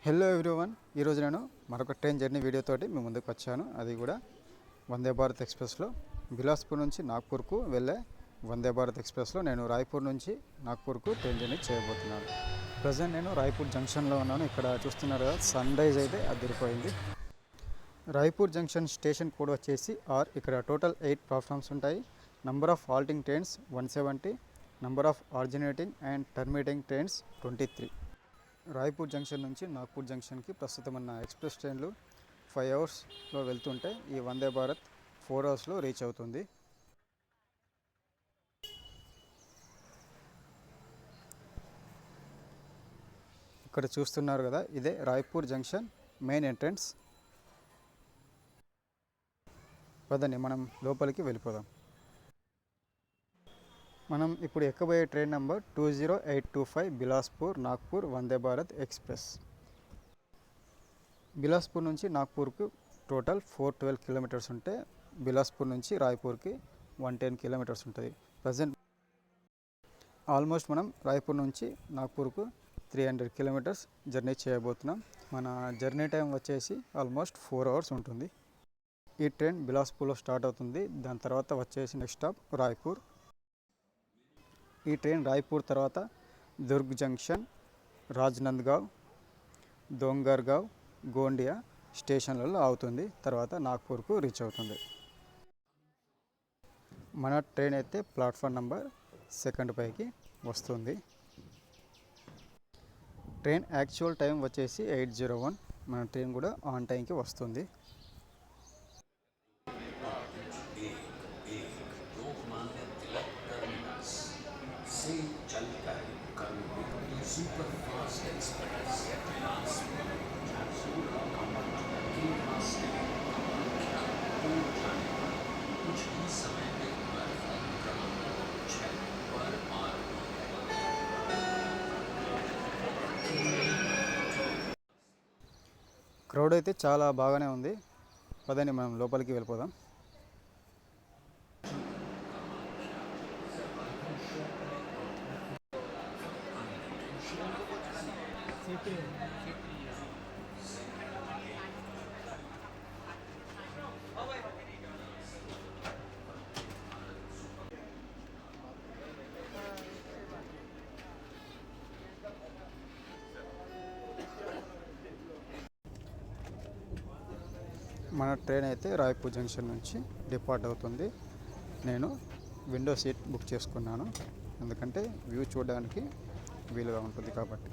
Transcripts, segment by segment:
Hello everyone, ఈరోజు నేను మరొక ట్రైన్ జర్నీ వీడియోతోటి మీ ముందుకు వచ్చాను. అది కూడా వందే భారత్ ఎక్స్ప్రెస్లో బిలాస్పూర్ నుంచి నాగ్పూర్కు వెళ్ళే వందే భారత్ ఎక్స్ప్రెస్లో నేను రాయ్పూర్ నుంచి నాగ్పూర్కు ట్రైన్ జర్నీ చేయబోతున్నాను. ప్రజెంట్ నేను రాయ్పూర్ జంక్షన్లో ఉన్నాను. ఇక్కడ చూస్తున్నారు కదా, సన్ రైజ్ అయితే అదిరిపోయింది. రాయ్పూర్ జంక్షన్ స్టేషన్ కోడ్ వచ్చేసి ఆర్. ఇక్కడ టోటల్ 8 ప్లాట్ఫామ్స్ ఉంటాయి. Number of halting trains 170, number of originating and terminating trains 23. Raipur junction నుంచి నాగ్పూర్ జంక్షన్కి ప్రస్తుతం ఉన్న ఎక్స్ప్రెస్ ట్రైన్లు 5 అవర్స్లో వెళ్తుంటే ఈ వందే భారత్ 4 అవర్స్లో రీచ్ అవుతుంది. ఇక్కడ చూస్తున్నారు కదా, ఇదే రాయ్పూర్ జంక్షన్ మెయిన్ ఎంట్రన్స్. పదండి మనం లోపలికి వెళ్ళిపోదాం. మనం ఇప్పుడు ఎక్కబోయే train number 20825 Bilaspur Nagpur Vande Bharat express. Bilaspur నుంచి నాగ్పూర్కు టోటల్ 412 కిలోమీటర్స్ ఉంటే బిలాస్పూర్ నుంచి రాయ్పూర్కి 110 కిలోమీటర్స్ ఉంటుంది. ప్రజెంట్ ఆల్మోస్ట్ మనం రాయ్పూర్ నుంచి నాగ్పూర్కు 300 కిలోమీటర్స్ జర్నీ చేయబోతున్నాం. మన జర్నీ టైం వచ్చేసి ఆల్మోస్ట్ 4 అవర్స్ ఉంటుంది. ఈ ట్రైన్ బిలాస్పూర్లో స్టార్ట్ అవుతుంది. దాని తర్వాత వచ్చేసి నెక్స్ట్ స్టాప్ రాయ్పూర్. ఈ ట్రైన్ రాయ్పూర్ తర్వాత దుర్గ్ జంక్షన్, రాజ్నంద్గావ్, దోంగర్గావ్, గోండియా స్టేషన్లలో ఆగుతుంది. తర్వాత నాగ్పూర్కు రీచ్ అవుతుంది. మన ట్రైన్ అయితే ప్లాట్ఫామ్ నెంబర్ 2 పైకి వస్తుంది. ట్రైన్ యాక్చువల్ టైం వచ్చేసి 8:01. మన ట్రైన్ కూడా ఆన్ టైంకి వస్తుంది. క్రౌడ్ అయితే చాలా బాగానే ఉంది. పదండి మనం లోపలికి వెళ్ళిపోదాం. మన ట్రైన్ అయితే రాయ్పూర్ జంక్షన్ నుంచి డిపార్ట్ అవుతుంది. నేను విండో సీట్ బుక్ చేసుకున్నాను, ఎందుకంటే వ్యూ చూడడానికి వీలుగా ఉంటుంది కాబట్టి.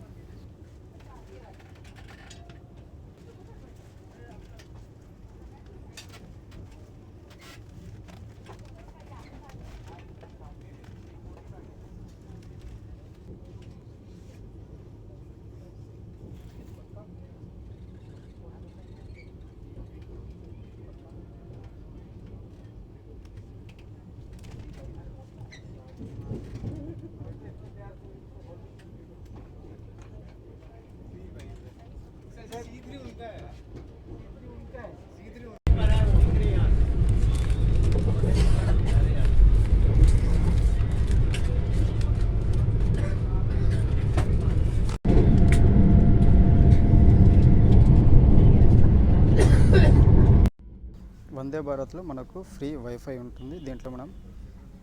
వందే భారత్లో మనకు ఫ్రీ వైఫై ఉంటుంది. దీంట్లో మనం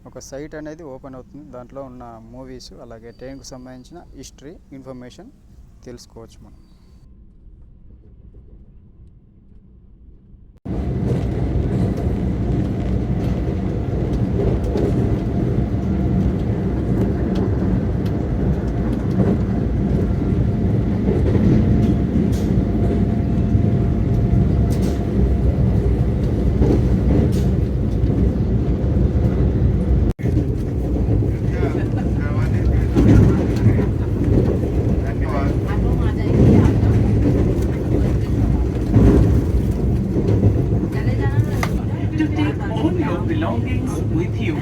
ఒక సైట్ అనేది ఓపెన్ అవుతుంది. దాంట్లో ఉన్న మూవీస్ అలాగే ట్రైన్కు సంబంధించిన హిస్టరీ ఇన్ఫర్మేషన్ తెలుసుకోవచ్చు మనం. belongings with you.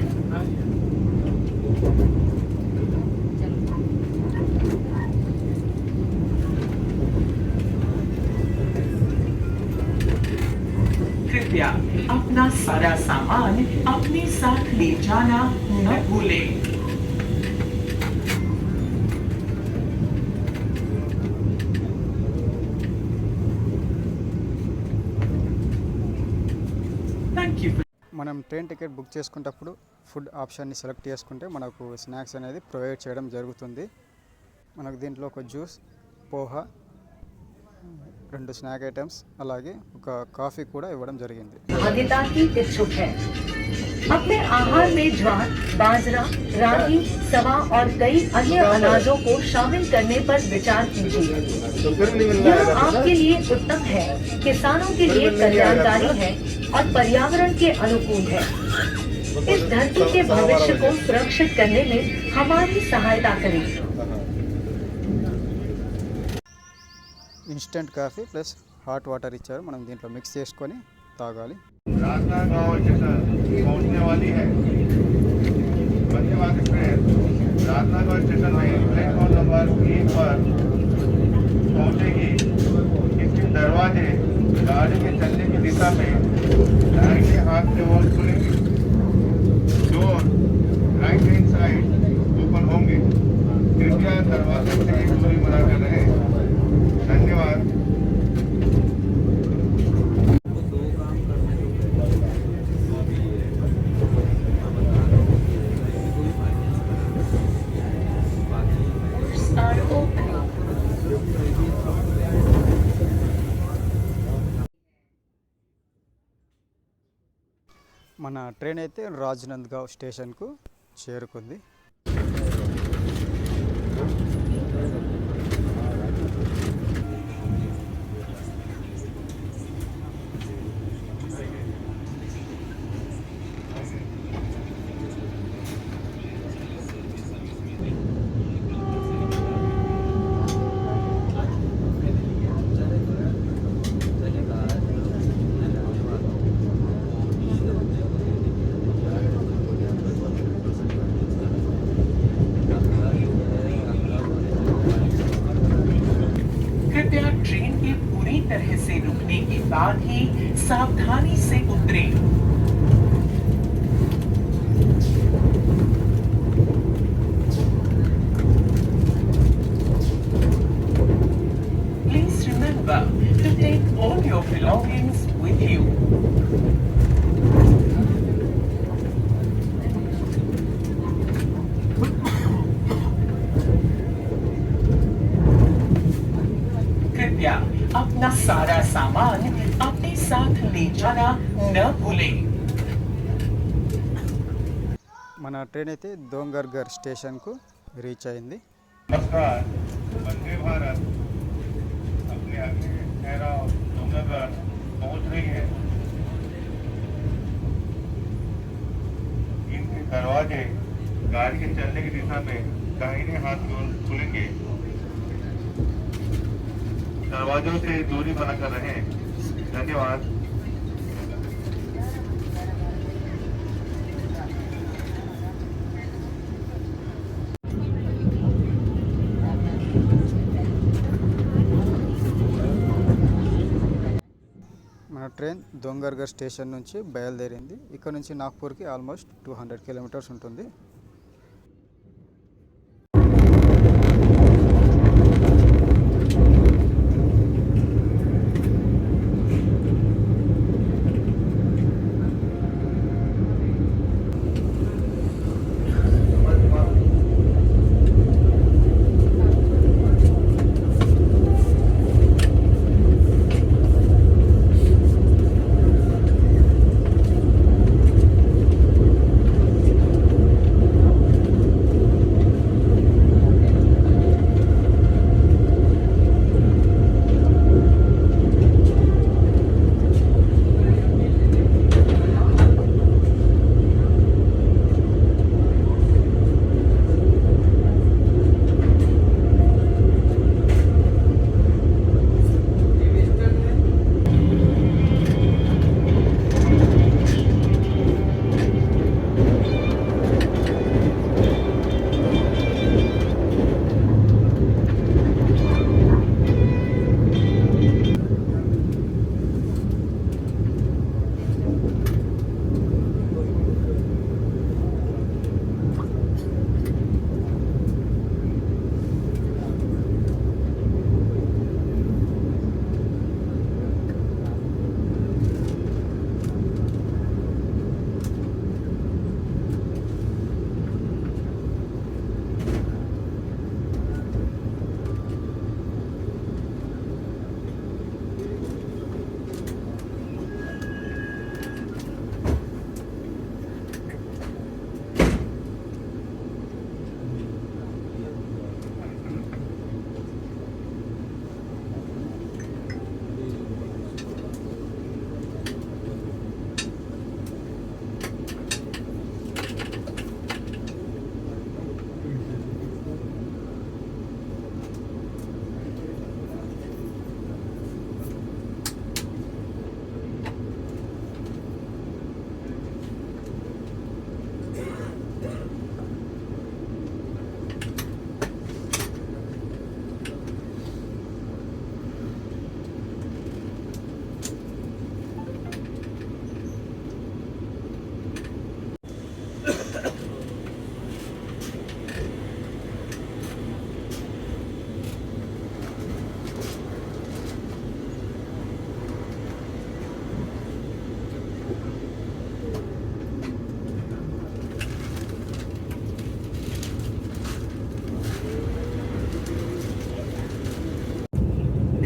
कृपया अपना सारा सामान अपने साथ ले जाना न भूलें। మనం ట్రైన్ టికెట్ బుక్ చేసుకునేటప్పుడు ఫుడ్ ఆప్షన్ని సెలెక్ట్ చేసుకుంటే మనకు స్నాక్స్ అనేది ప్రొవైడ్ చేయడం జరుగుతుంది. మనకు దీంట్లో ఒక జ్యూస్, పోహా, 2 స్నాక్ ఐటమ్స్ అలాగే ఒక కాఫీ కూడా ఇవ్వడం జరిగింది. भाग्यता की इच्छुक है। अपने आहार में ज्वार, बाजरा, रागी, सवा और कई अन्य अनाजों को शामिल करने पर विचार कीजिए। यह आपके लिए उत्तम है, किसानों के लिए कल्याणकारी है और पर्यावरण के अनुकूल है। इस धरती के भविष्य को सुरक्षित करने में हमारी सहायता करें। Instant coffee plus hot water ఇచ్చారు. మనం దీంట్లో మిక్స్ చేసుకొని తాగాలి. राजनांदगांव स्टेशन पहुंचने वाली है। वंदे भारत एक्सप्रेस राजनांदगांव स्टेशन में प्लेटफॉर्म नंबर 1 पर पहुंचेगी। इसके दरवाजे गाड़ी के चलने की दिशा में दाहिने हाथ की ओर खुलेंगे। Door right hand side open होंगे। कृपया दरवाजे से दूरी बनाकर रहें। धन्यवाद। మన ట్రైన్ అయితే రాజ్నంద్గావ్ స్టేషన్కు చేరుకుంది. कृपया ट्रेन के पूरी तरह से रुकने के बाद ही सावधानी से उतरें। Please remember to take all your belongings with you. कृपया अपना सारा सामान अपने साथ ले जाना न भूलें। మన ట్రైన్ అయితే దోంగర్గర్ స్టేషన్కు రీచ్ అయింది. नमस्कार। वंदे भारत अपने अगले ठहराव डोंगरगढ़ पहुंच रही है। इनके दरवाजे गाड़ी के चलने की दिशा में दाहिने हाथ की ओर खुलेंगे। दरवाजों से दूरी बनाकर रहें। धन्यवाद। మన ట్రైన్ దోంగర్గర్ స్టేషన్ నుంచి బయలుదేరింది. ఇక్కడ నుంచి నాగ్పూర్కి ఆల్మోస్ట్ 200 కిలోమీటర్స్ ఉంటుంది.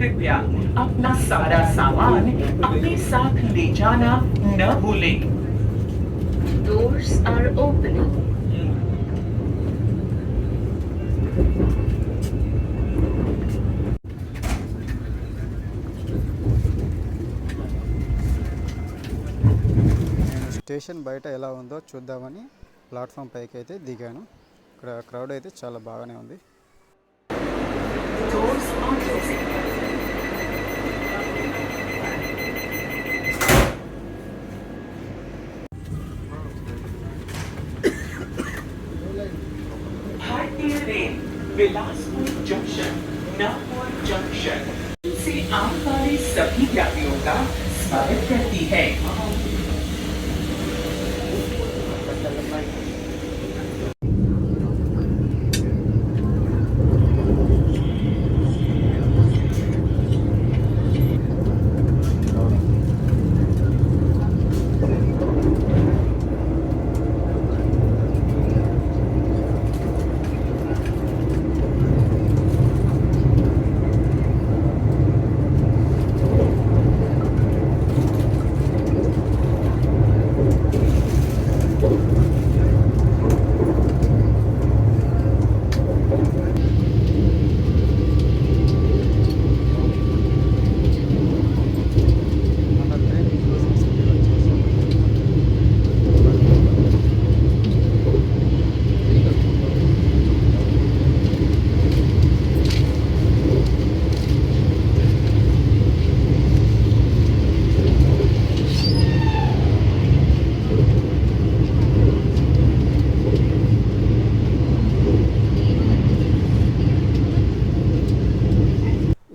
कृपया अपना सारा सामान अपने साथ ले जाना न भूलें। Doors are opening. నేను స్టేషన్ బయట ఎలా ఉందో చూద్దామని ప్లాట్ఫామ్ పైకి అయితే దిగాను. ఇక్కడ క్రౌడ్ అయితే చాలా బాగానే ఉంది. Doors are closing. भारतीय rail Bilaspur junction Nagpur junction से आने वाले सभी यात्रियों का स्वागत करती है। మన ట్రైన్ క్లోజింగ్ సిగ్నల్ వచ్చేసి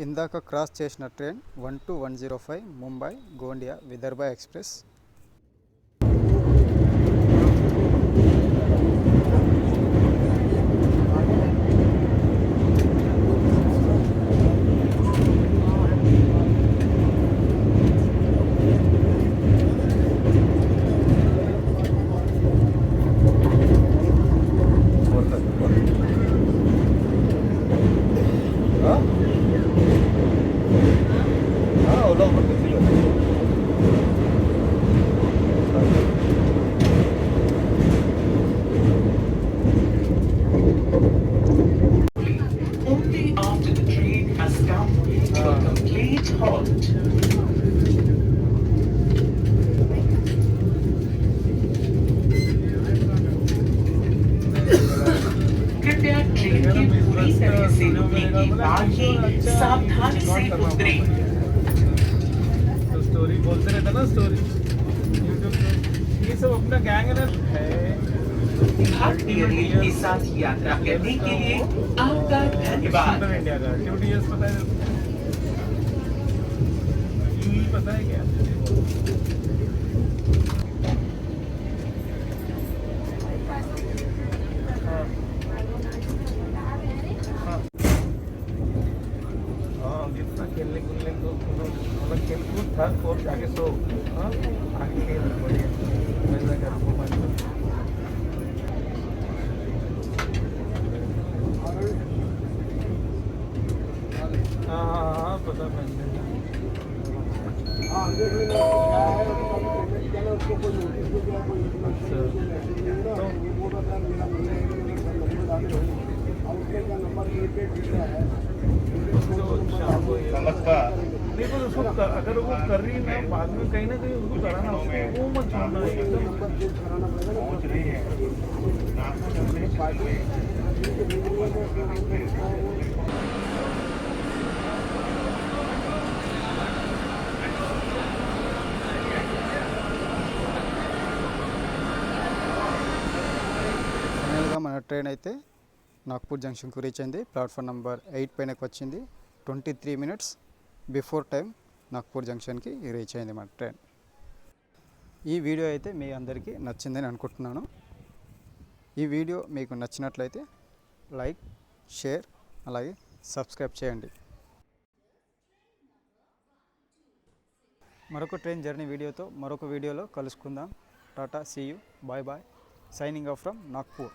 ఇందాక క్రాస్ చేసిన train 12105 Mumbai Gondia Vidarbha express. Only after the train has come to a complete halt. कृपया ट्रेन की पूरी तरह से रुकने के बाद ही सावधानी से उतरें। तो स्टोरी बोलते रहता ना, स्टोरी यूट्यूब पे, ये सब अपना गैंग है। भारतीय रेल के साथ यात्रा करने के लिए आपका धन्यवाद। इंडिया का TTS पता है, यूई पता है क्या? हाँ, जितना खेलने कूदने को मतलब खेल कूद था, और आगे सो आगे खेल बढ़िया मजा कर। हाँ पता मैंने। नमस्कार। देखो उसको अगर वो कर रही है ना, बाद में कहीं ना कहीं उसको कराना, उसको वो मत छोड़ना एकदम। पहुंच रही है ఫైనల్గా మన ట్రైన్ అయితే నాగ్పూర్ జంక్షన్కు రీచ్ అయింది. ప్లాట్ఫామ్ నెంబర్ 8 పైనకి వచ్చింది. 23 minutes బిఫోర్ టైం నాగ్పూర్ జంక్షన్కి రీచ్ అయింది మన ట్రైన్. ఈ వీడియో అయితే మీ అందరికీ నచ్చిందని అనుకుంటున్నాను. ఈ వీడియో మీకు నచ్చినట్లయితే లైక్, షేర్, అలాగే సబ్స్క్రైబ్ చేయండి. మరొక ట్రైన్ జర్నీ వీడియోతో మరొక వీడియోలో కలుసుకుందాం. Tata, see you, bye bye. Signing off from Nagpur.